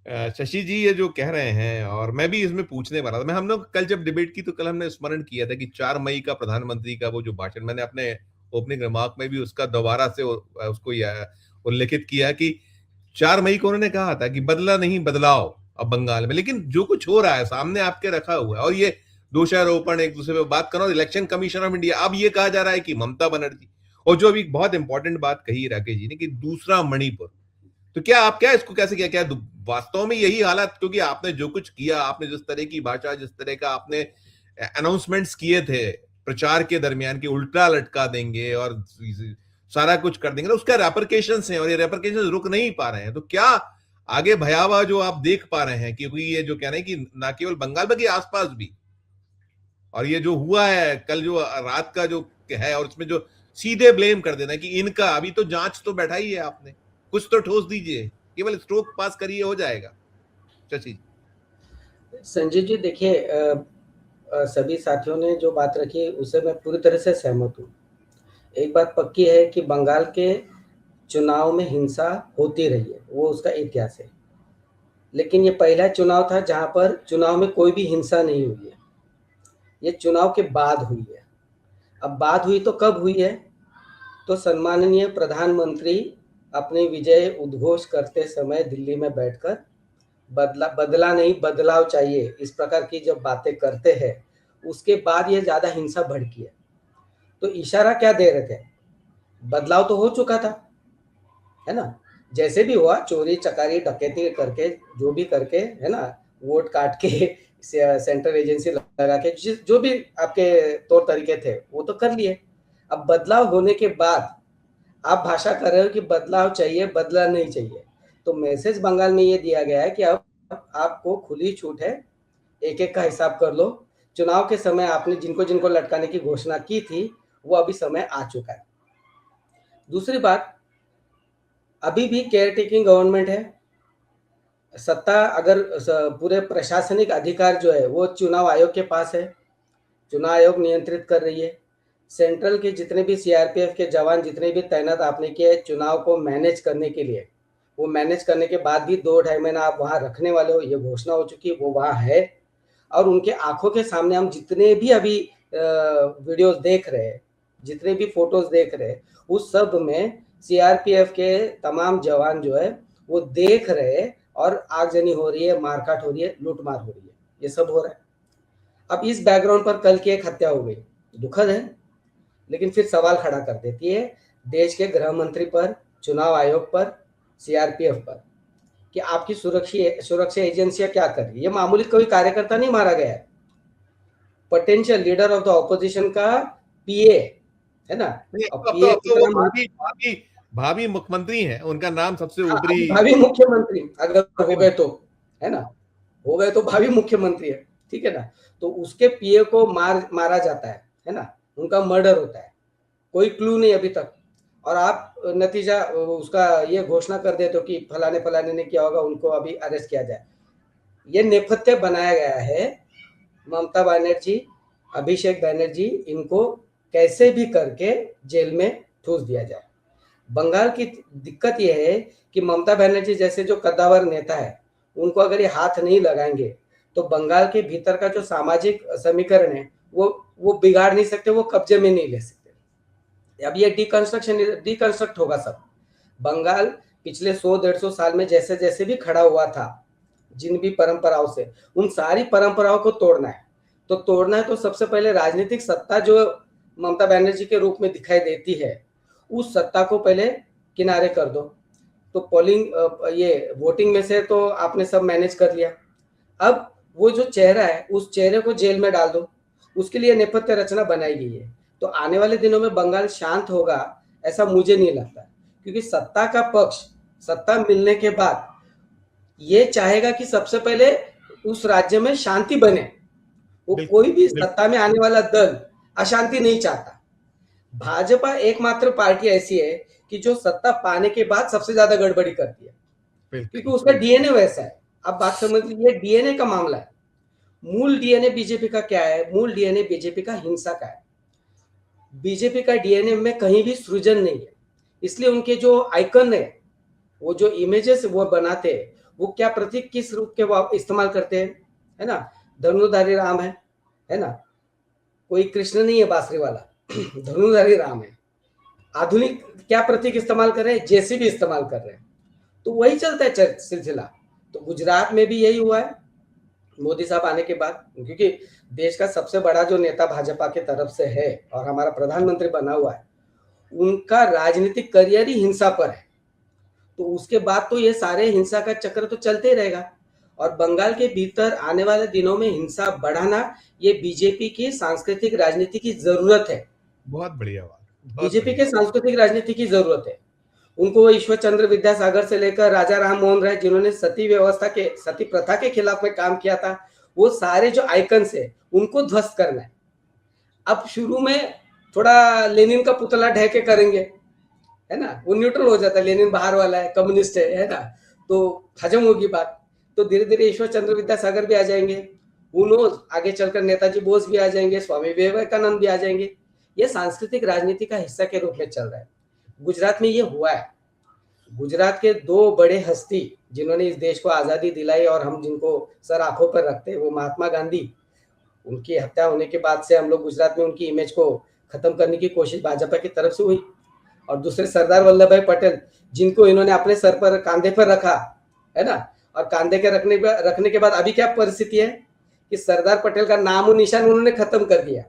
शशि जी ये जो कह रहे हैं, और मैं भी इसमें पूछने वाला था, मैं हम लोग कल जब डिबेट की तो कल हमने स्मरण किया था कि 4 मई का प्रधानमंत्री का वो जो भाषण, मैंने अपने ओपनिंग रिमार्क में भी उसका दोबारा से उसको उल्लेखित किया कि 4 मई को उन्होंने कहा था कि बदला नहीं बदलाव अब बंगाल में। लेकिन जो कुछ हो रहा है सामने आपके रखा हुआ है, और ये दोषारोपण एक दूसरे पे बात करना, और इलेक्शन कमीशन ऑफ इंडिया, अब ये कहा जा रहा है कि ममता बनर्जी, और जो अभी बहुत इंपॉर्टेंट बात कही राकेश जी ने कि दूसरा मणिपुर, तो क्या आप क्या इसको कैसे किया, क्या वास्तव में यही हालत, क्योंकि आपने जो कुछ किया, आपने जिस तरह की भाषा, जिस तरह का आपने अनाउंसमेंट्स किए थे प्रचार के दरमियान कि उल्टा लटका देंगे और सारा कुछ कर देंगे, तो उसका रेपरकेशंस हैं, और ये रेपरकेशंस रुक नहीं पा रहे हैं, तो क्या आगे भयावह जो आप देख पा रहे हैं, क्योंकि ये जो कह रहे हैं कि ना केवल बंगाल बल्कि आसपास भी, और ये जो हुआ है कल जो रात का जो है, और उसमें जो सीधे ब्लेम कर देना कि इनका, अभी तो जांच तो बैठा ही है आपने, कुछ तो ठोस दीजिए, केवल स्ट्रोक पास करिए हो जाएगा। शशि जी। संजीव जी देखिए, सभी साथियों ने जो बात रखी है उससे मैं पूरी तरह से सहमत हूँ। एक बात पक्की है कि बंगाल के चुनाव में हिंसा होती रही है, वो उसका इतिहास है। लेकिन ये पहला चुनाव था जहाँ पर चुनाव में कोई भी हिंसा नहीं हुई है। ये चुनाव के बाद हुई है। अब बात हुई तो कब हुई है? तो सम्माननीय प्रधानमंत्री अपने विजय उद्घोष करते समय दिल्ली में बैठकर बदला नहीं बदलाव चाहिए, इस प्रकार की जब बातें करते हैं, उसके बाद ये ज़्यादा हिंसा भड़की है। तो इशारा क्या दे रहे थे? बदलाव तो हो चुका था, है ना? जैसे भी हुआ, चोरी चकारी डकैती करके, जो भी करके, है ना, वोट काट के सेंट्रल एजेंसी लगा के, जो भी आपके तौर तरीके थे वो तो कर लिए। अब बदलाव होने के बाद आप भाषा कर रहे हो कि बदलाव चाहिए, बदला नहीं चाहिए। तो मैसेज बंगाल में ये दिया गया है कि अब आपको खुली छूट है, एक एक का हिसाब कर लो। चुनाव के समय आपने जिनको जिनको लटकाने की घोषणा की थी वो अभी समय आ चुका है। दूसरी बात, अभी भी केयर टेकिंग गवर्नमेंट है। सत्ता अगर पूरे प्रशासनिक अधिकार जो है वो चुनाव आयोग के पास है। चुनाव आयोग नियंत्रित कर रही है। सेंट्रल के जितने भी सीआरपीएफ के जवान जितने भी तैनात आपने किए चुनाव को मैनेज करने के लिए, वो मैनेज करने के बाद भी 2-2.5 महीना आप वहाँ रखने वाले हो, ये घोषणा हो चुकी है, वो वहाँ है। और उनके आंखों के सामने हम जितने भी अभी वीडियोस देख रहे हैं, जितने भी फोटोज देख रहे हैं, उस सब में सीआरपीएफ के तमाम जवान जो है वो देख रहे हैं, और आगजनी हो रही है, मारकाट हो रही है, लूटमार हो रही है, ये सब हो रहा है। अब इस बैकग्राउंड पर कल की एक हत्या हो गई, दुखद है, लेकिन फिर सवाल खड़ा कर देती है देश के गृह मंत्री पर, चुनाव आयोग पर, सीआरपीएफ पर, कि आपकी सुरक्षा एजेंसियां क्या कर रही है। ये मामूली कोई कार्यकर्ता नहीं मारा गया है, potential leader of the opposition का पीए, है ना? नहीं, और अब तो पीए अब तो वो कितना, भाभी भाभी भाभी मुख्यमंत्री हैं, उनका नाम सबसे हाँ, ऊपरी। अभी भावी मुख्यमंत्री अगर हो भाभी गए तो, है ना, हो गए तो भावी मुख्यमंत्री है, ठीक है ना? तो उसके पीए को मारा जाता है ना, उनका मर्डर होता है, कोई क्लू नहीं अभी तक, और आप नतीजा उसका ये घोषणा कर देते हो कि फलाने फलाने ने किया होगा, उनको अभी अरेस्ट किया जाए। ये नेपथ्य बनाया गया है। ममता बनर्जी, अभिषेक बनर्जी, इनको कैसे भी करके जेल में ठूस दिया जाए। बंगाल की दिक्कत यह है कि ममता बनर्जी जैसे जो कद्दावर नेता है, उनको अगर ये हाथ नहीं लगाएंगे तो बंगाल के भीतर का जो सामाजिक समीकरण है वो बिगाड़ नहीं सकते, वो कब्जे में नहीं ले सकते। अब ये डिकंस्ट्रक्ट होगा सब। बंगाल पिछले 100-150 साल में जैसे जैसे भी खड़ा हुआ था, जिन भी परंपराओं से, उन सारी परंपराओं को तोड़ना है। तो तोड़ना है तो सबसे पहले राजनीतिक सत्ता जो ममता बनर्जी के रूप में दिखाई देती है, उस सत्ता को पहले किनारे कर दो। तो पोलिंग ये वोटिंग में से तो आपने सब मैनेज कर लिया। अब वो जो चेहरा है उस चेहरे को जेल में डाल दो, उसके लिए नेपथ्य रचना बनाई गई है। तो आने वाले दिनों में बंगाल शांत होगा ऐसा मुझे नहीं लगता, क्योंकि सत्ता का पक्ष सत्ता मिलने के बाद ये चाहेगा कि सबसे पहले उस राज्य में शांति बने। वो बिल्कुल कोई भी बिल्कुल सत्ता में आने वाला दल अशांति नहीं चाहता। भाजपा एकमात्र पार्टी ऐसी है कि जो सत्ता पाने के बाद सबसे ज्यादा गड़बड़ी करती है, क्योंकि बिल्कुल उसका बिल्कुल। डीएनए वैसा है। अब बात समझ लीजिए, डीएनए का मामला है। मूल डीएनए बीजेपी का क्या है? मूल डीएनए बीजेपी का हिंसा का है। बीजेपी का डीएनए में कहीं भी सृजन नहीं है, इसलिए उनके जो आइकन है, वो जो इमेजेस वो बनाते हैं, वो क्या प्रतीक किस रूप के वो इस्तेमाल करते हैं, है ना? धनुर्धारी राम है ना? कोई कृष्ण नहीं है बांसुरी वाला धनुर्धारी राम है। आधुनिक क्या प्रतीक इस्तेमाल कर रहे हैं? जेसीबी इस्तेमाल कर रहे हैं। तो वही चलता है सिलसिला। तो गुजरात में भी यही हुआ है मोदी साहब आने के बाद, क्योंकि देश का सबसे बड़ा जो नेता भाजपा की तरफ से है और हमारा प्रधानमंत्री बना हुआ है, उनका राजनीतिक करियर ही हिंसा पर है। तो उसके बाद तो ये सारे हिंसा का चक्र तो चलते ही रहेगा। और बंगाल के भीतर आने वाले दिनों में हिंसा बढ़ाना ये बीजेपी की सांस्कृतिक राजनीति की जरूरत है। बहुत बढ़िया बात, बहुत बीजेपी बढ़िया। के सांस्कृतिक राजनीति की जरूरत है। उनको ईश्वर चंद्र विद्यासागर से लेकर राजा राम मोहन राय, जिन्होंने सती प्रथा के खिलाफ में काम किया था, वो सारे जो आइकन्स है उनको ध्वस्त करना है। अब शुरू में थोड़ा लेनिन का पुतला ढह के करेंगे, है ना? वो न्यूट्रल हो जाता है, लेनिन बाहर वाला है, कम्युनिस्ट है ना? तो हजम होगी बात। तो धीरे धीरे ईश्वर चंद्र विद्यासागर भी आ जाएंगे, आगे चलकर नेताजी बोस भी आ जाएंगे, स्वामी विवेकानंद भी आ जाएंगे। ये सांस्कृतिक राजनीति का हिस्सा के रूप में चल रहा है। गुजरात में ये हुआ है। गुजरात के दो बड़े हस्ती जिन्होंने इस देश को आजादी दिलाई और हम जिनको सर आंखों पर रखते हैं, वो महात्मा गांधी, उनकी हत्या होने के बाद से हम लोग गुजरात में उनकी इमेज को खत्म करने की कोशिश भाजपा की तरफ से हुई। और दूसरे सरदार वल्लभ भाई पटेल, जिनको इन्होंने अपने सर पर कांधे पर रखा, है ना? और कांधे के रखने के बाद अभी क्या परिस्थिति है कि सरदार पटेल का नाम और निशान उन्होंने खत्म कर दिया,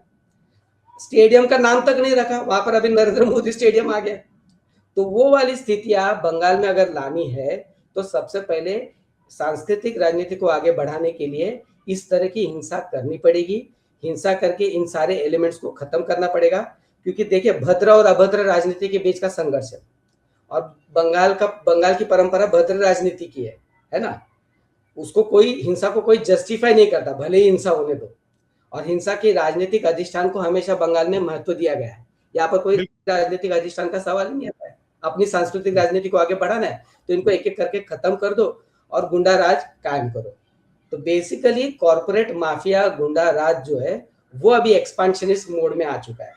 स्टेडियम का नाम तक नहीं रखा, वहां पर अभी नरेंद्र मोदी स्टेडियम आ गया। तो वो वाली स्थितियां बंगाल में अगर लानी है तो सबसे पहले सांस्कृतिक राजनीति को आगे बढ़ाने के लिए इस तरह की हिंसा करनी पड़ेगी। हिंसा करके इन सारे एलिमेंट्स को खत्म करना पड़ेगा, क्योंकि देखिए भद्र और अभद्र राजनीति के बीच का संघर्ष है। और बंगाल की परंपरा भद्र राजनीति की है ना? उसको कोई हिंसा को कोई जस्टिफाई नहीं करता, भले ही हिंसा होने दो। और हिंसा के राजनीतिक अधिष्ठान को हमेशा बंगाल में महत्व दिया गया है। यहाँ पर कोई राजनीतिक अधिष्ठान का सवाल नहीं आता है। अपनी सांस्कृतिक राजनीति को आगे बढ़ाना है तो इनको एक एक करके खत्म कर दो और गुंडा राज कायम करो। तो बेसिकली कॉर्पोरेट माफिया गुंडा राज जो है वो अभी एक्सपांशनिस्ट मोड में आ चुका है।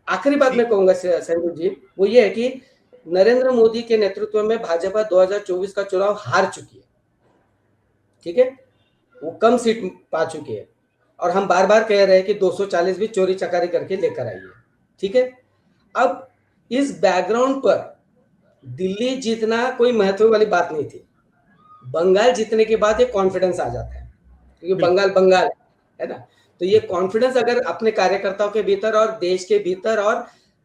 आखिरी बात मैं कहूंगा संजू जी, वो ये है कि नरेंद्र मोदी के नेतृत्व में भाजपा 2024 का चुनाव हार चुकी है, ठीक है? वो कम सीट पा चुकी है और हम बार बार कह रहे हैं कि 240 भी चोरी चकारी करके लेकर आई है, ठीक है? अब इस बैकग्राउंड पर दिल्ली जीतना कोई महत्व वाली बात नहीं थी। बंगाल जीतने के बाद ये कॉन्फिडेंस आ जाता है, क्योंकि बंगाल है ना? तो ये कॉन्फिडेंस अगर अपने कार्यकर्ताओं के भीतर और देश के भीतर और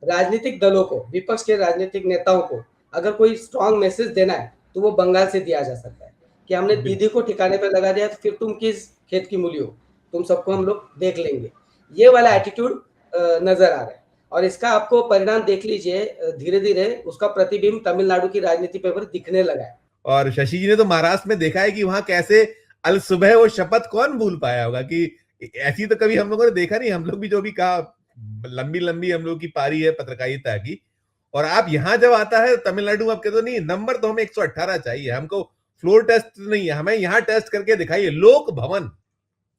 राजनीतिक दलों को, विपक्ष के राजनीतिक नेताओं को अगर कोई स्ट्रॉन्ग मैसेज देना है तो वो बंगाल से दिया जा सकता है कि हमने दीदी को ठिकाने पे लगा दिया तो फिर तुम किस खेत की मूली हो, तुम सबको हम लोग देख लेंगे। ये वाला एटीट्यूड नजर आ रहा है और इसका आपको परिणाम देख लीजिए, धीरे धीरे उसका प्रतिबिंब तमिलनाडु की राजनीति पे दिखने लगा है। और शशि जी ने तो महाराष्ट्र में देखा है कि वहां कैसे अल सुबह वो शपथ कौन भूल पाया होगा कि ऐसी तो कभी हम लोगों ने देखा नहीं। हम लोग भी जो भी कहा, लंबी लंबी हम लोग की पारी है पत्रकारिता की, और आप यहां जब आता है तमिलनाडु में, आप कहते हो नहीं नंबर तो हमें 118 चाहिए, हमको फ्लोर टेस्ट नहीं है, हमें यहाँ टेस्ट करके दिखाइए। लोक भवन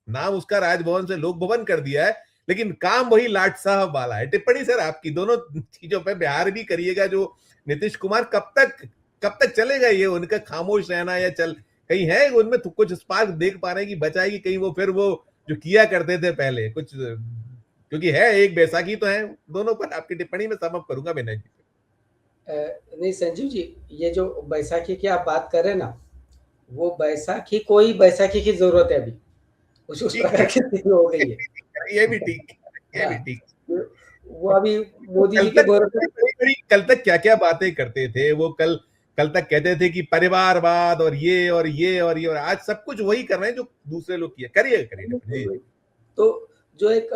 नाम उसका राजभवन से लोक भवन कर दिया है, लेकिन काम वही लाट साहब वाला है। टिप्पणी सर आपकी दोनों चीजों पे बिहार भी करिएगा। जो नीतीश कुमार कब तक चलेगा ये उनका खामोश रहना, या चल कहीं है उनमें तो कुछ स्पार्क देख पा रहे हैं कि बचाएगी कहीं वो फिर वो जो किया करते थे पहले कुछ, क्योंकि है एक बैसाखी तो है दोनों पर। आपकी टिप्पणी में समअप करूंगा विनय जी। नहीं संजीव जी, ये जो बैसाखी की आप बात कर रहे हैं ना, वो बैसाखी कोई बैसाखी की जरूरत है अभी, उस प्रकार की स्थिति हो गई है। ये भी ठीक, ये भी ठीक। वो अभी मोदी जी के भरोसे कल तक क्या क्या बातें करते थे वो, कल तक कहते थे कि परिवारवाद और ये और ये और ये, और आज सब कुछ वही कर रहे हैं जो दूसरे लोग किए। करिए। तो जो एक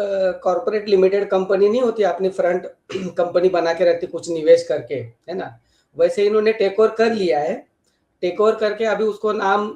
कॉर्पोरेट लिमिटेड कंपनी नहीं होती, अपनी फ्रंट कंपनी बना के रखती कुछ निवेश करके, है ना? वैसे इन्होंने टेक ओवर कर लिया है। टेक ओवर करके अभी उसको नाम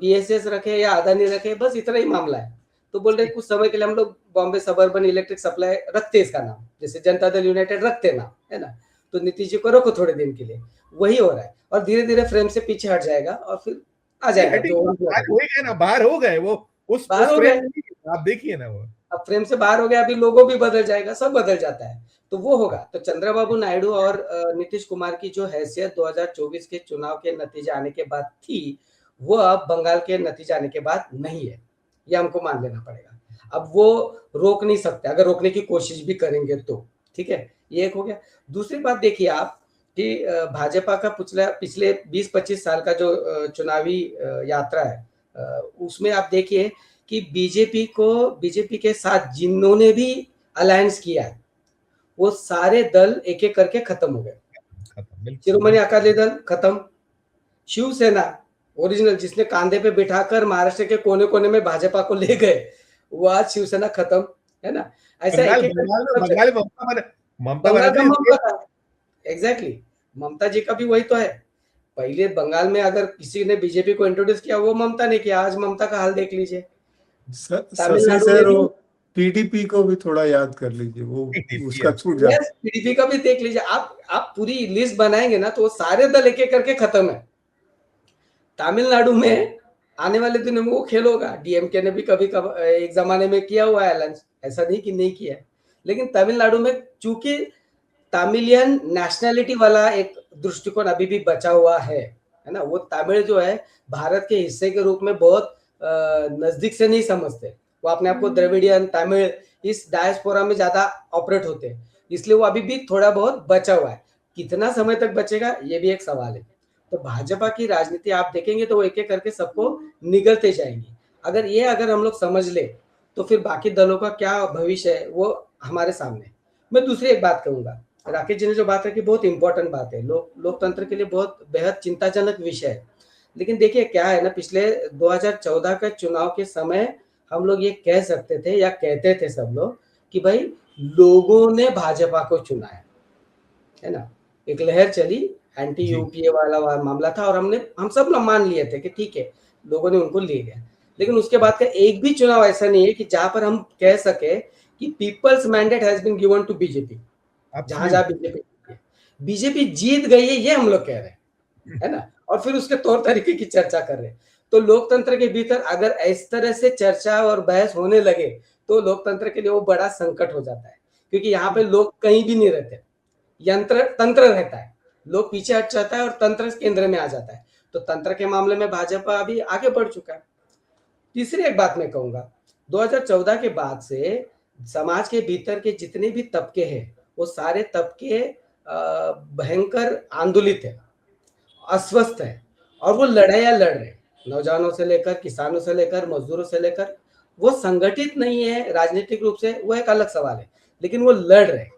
BSS रखे या अदानी रखे, बस इतना ही मामला है। तो बोल रहे कुछ समय के लिए हम लोग बॉम्बे सबर्बन इलेक्ट्रिक सप्लाई रखते इसका नाम, जैसे जनता दल यूनाइटेड रखते नाम, है ना? तो नीतीश जी को रखो थोड़े दिन के लिए, वही हो रहा है। और धीरे धीरे फ्रेम से पीछे हट जाएगा और फिर आ जाएगा जो बाहर हो गए वो, उस फ्रेम आप देखिए ना, वो अब फ्रेम से बाहर हो गया, अभी लोगो भी बदल जाएगा, सब बदल जाता है, तो वो होगा। तो चंद्रबाबू नायडू और नीतीश कुमार की जो हैसियत 2024 के चुनाव के नतीजे आने के बाद थी, वो अब बंगाल के नतीजे आने के बाद नहीं है, ये हमको मान लेना पड़ेगा। अब वो रोक नहीं सकते, अगर रोकने की कोशिश भी करेंगे तो, ठीक है, ये एक हो गया। दूसरी बात देखिए आप कि भाजपा का पिछले 20-25 साल का जो चुनावी यात्रा है, उसमें आप देखिए कि बीजेपी के साथ जिन्होंने भी अलायंस किया है, वो सारे दल एक-एक करके खत्म हो गए। शिरोमणि अकाली दल खत्म, शिवसेना ओरिजिनल जिसने कांधे पे बिठाकर महाराष्ट्र के कोने-कोने में भाजपा को ले गए, वो आज शिवसेना खत्म, है ना? ऐसा एक-एक बंगाल में ममता बंगाल का बनर्जी ममता था, एग्जैक्टली, ममता जी का भी वही तो है। पहले बंगाल में अगर किसी ने बीजेपी को इंट्रोड्यूस किया, वो ममता ने किया। आज ममता का हाल देख लीजिए। शशि सर, वो पीडीपी को भी थोड़ा याद कर लीजिए, वो उसका छूट जाए। यस, पीडीपी का भी देख लीजिए। आप पूरी लिस्ट बनाएंगे ना, तो वो सारे दल एक-एक करके खत्म है। तमिलनाडु में आने वाले दिनों में वो खेल होगा। डीएमके ने भी कभी एक जमाने में किया हुआ है अलायंस, ऐसा नहीं कि नहीं किया है। लेकिन तमिलनाडु में चूंकि तमिलियन नेशनैलिटी वाला एक दृष्टिकोण अभी भी बचा हुआ है ना? वो तमिल जो है भारत के हिस्से के रूप में बहुत नजदीक से नहीं समझते। वो अपने आप को द्रविडियन, तमिल इस डायस्पोरा में ज्यादा ऑपरेट होते हैं, इसलिए वो अभी भी थोड़ा बहुत बचा हुआ है। कितना समय तक बचेगा, ये भी एक सवाल है। तो भाजपा की राजनीति आप देखेंगे तो वो एक-एक करके सबको निगलते जाएंगे। अगर हम लोग समझ ले, तो फिर बाकी दलों का क्या भविष्य है, वो हमारे सामने। मैं दूसरी एक बात कहूंगा, राकेश जी ने जो बात रखी बहुत इंपॉर्टेंट बात है, लोकतंत्र के लिए बहुत बेहद चिंताजनक विषय है। लेकिन देखिए क्या है ना, पिछले 2014 के चुनाव के समय हम लोग ये कह सकते थे या कहते थे सब लोग कि भाई लोगों ने भाजपा को चुना है ना? एक लहर चली, एंटी यूपीए वाला मामला था और हम सब लोग मान लिए थे कि ठीक है, लोगों ने उनको ले लिया। लेकिन उसके बाद का एक भी चुनाव ऐसा नहीं है कि जहां पर हम कह सके कि people's mandate has been given to BJP. जहां बीजेपी जीत गई है, ये हम लोग कह रहे हैं, है ना? और फिर उसके तौर तरीके की चर्चा कर रहे हैं। तो लोकतंत्र के भीतर अगर इस तरह से चर्चा और बहस होने लगे, तो लोकतंत्र के लिए वो बड़ा संकट हो जाता है, क्योंकि यहाँ पे लोग कहीं भी नहीं रहते, तंत्र रहता है। लोग पीछे हट जाता है और तंत्र केंद्र में आ जाता है। तो तंत्र के मामले में भाजपा अभी आगे बढ़ चुका है। तीसरी एक बात मैं कहूंगा, 2014 के बाद से समाज के भीतर के जितने भी तबके हैं, वो सारे तबके भयंकर आंदोलित है, अस्वस्थ है, और वो लड़ाइयां लड़ रहे हैं। नौजवानों से लेकर, किसानों से लेकर, मजदूरों से लेकर, वो संगठित नहीं है राजनीतिक रूप से, वो एक अलग सवाल है, लेकिन वो लड़ रहे हैं।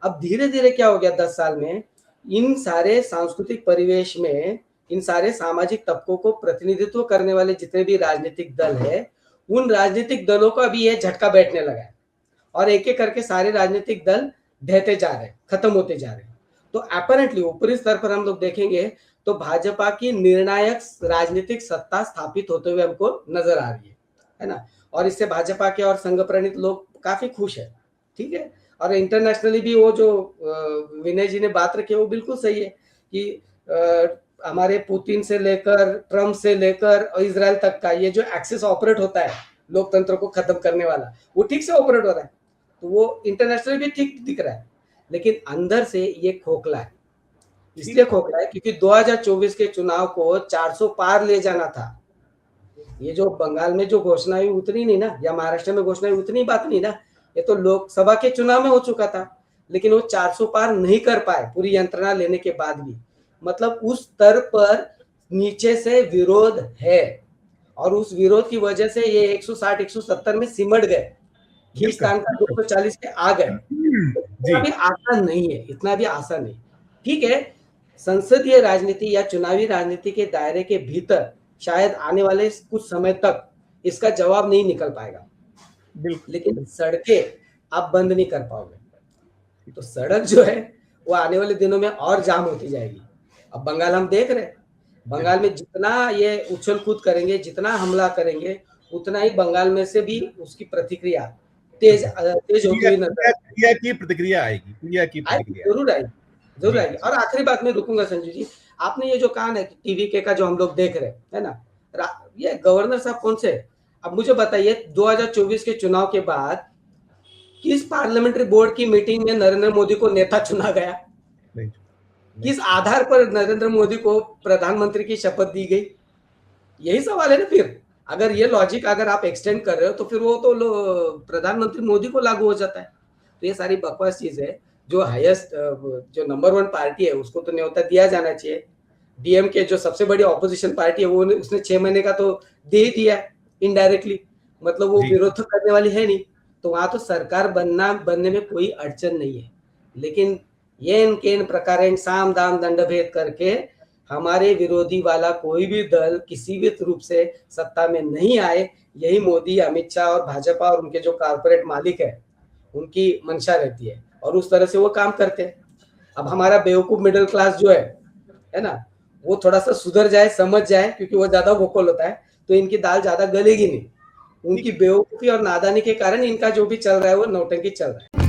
अब धीरे धीरे क्या हो गया 10 साल में, इन सारे सांस्कृतिक परिवेश में, इन सारे सामाजिक तबकों को प्रतिनिधित्व करने वाले जितने भी राजनीतिक दल है, उन राजनीतिक दलों को अभी ये झटका बैठने लगा है और एक एक करके सारे राजनीतिक दल ढहते जा रहे हैं, खत्म होते जा रहे हैं। तो अपैरेंटली ऊपरी स्तर पर हम लोग देखेंगे तो भाजपा की निर्णायक राजनीतिक सत्ता स्थापित होते हुए हमको नजर आ रही है ना? और इससे भाजपा के और संघ प्रणीत लोग काफी खुश है, ठीक है। और इंटरनेशनली भी वो जो विनय जी ने बात रखी है वो बिल्कुल सही है कि हमारे पुतिन से लेकर, ट्रम्प से लेकर और इजराइल तक का ये जो एक्सेस ऑपरेट होता है लोकतंत्र को खत्म करने वाला, वो ठीक से ऑपरेट हो रहा है। तो वो इंटरनेशनल भी ठीक दिख रहा है, लेकिन अंदर से ये खोखला है। इसलिए खोखला है क्योंकि 2024 के चुनाव को 400 पार ले जाना था। ये जो बंगाल में जो घोषणा हुई उतनी नहीं ना, या महाराष्ट्र में घोषणा हुई उतनी बात नहीं ना, ये तो लोकसभा के चुनाव में हो चुका था, लेकिन वो 400 पार नहीं कर पाए पूरी यंत्रणा लेने के बाद भी। मतलब उस स्तर पर नीचे से विरोध है, और उस विरोध की वजह से ये 160-170 में सिमट गए, खींचतान का 240 पे आ गए। इतना भी आसान नहीं है, इतना भी आसान नहीं। ठीक है, संसदीय राजनीति या चुनावी राजनीति के दायरे के भीतर शायद आने वाले कुछ समय तक इसका जवाब नहीं निकल पाएगा, लेकिन सड़कें आप बंद नहीं कर पाओगे। तो सड़क जो है वो आने वाले दिनों में और जाम होती जाएगी। अब बंगाल हम देख रहे हैं, बंगाल में जितना ये उछल कूद करेंगे, जितना हमला करेंगे, उतना ही बंगाल में से भी उसकी प्रतिक्रिया तेज होती हुई प्रतिक्रिया आएगी, जरूर आएगी। और आखिरी बात में रुकूंगा संजू जी, आपने ये जो कहा ना टीवी के का जो हम लोग देख रहे हैं, है ना, ये गवर्नर साहब कौन से? अब मुझे बताइए 2024 के चुनाव के बाद किस पार्लियामेंट्री बोर्ड की मीटिंग में नरेंद्र मोदी को नेता चुना गया? किस आधार पर नरेंद्र मोदी को प्रधानमंत्री की शपथ दी गई? यही सवाल है ना फिर। अगर ये लॉजिक अगर आप एक्सटेंड कर रहे हो तो फिर वो तो प्रधानमंत्री मोदी को लागू हो जाता है। तो ये सारी बकवास चीज है। जो हाईएस्ट जो नंबर 1 पार्टी है उसको तो न्योता दिया जाना चाहिए। डीएमके जो सबसे बड़ी ऑपोजिशन पार्टी है वो उसने 6 महीने का तो दे ही दिया इनडायरेक्टली, मतलब वो विरोध तो करने वाली है नहीं, तो वहां तो सरकार बनने में कोई अड़चन नहीं है। लेकिन येन केन प्रकारेण साम दाम दंड भेद करके हमारे विरोधी वाला कोई भी दल किसी भी रूप से सत्ता में नहीं आए, यही मोदी, अमित शाह और भाजपा और उनके जो कारपोरेट मालिक है उनकी मंशा रहती है और उस तरह से वो काम करते हैं। अब हमारा बेवकूफ मिडिल क्लास जो है ना, वो थोड़ा सा सुधर जाए, समझ जाए, क्योंकि वो ज्यादा वोकल होता है तो इनकी दाल ज्यादा गलेगी नहीं। उनकी बेवकूफी और नादानी के कारण इनका जो भी चल रहा है वो नौटंकी चल रहा है।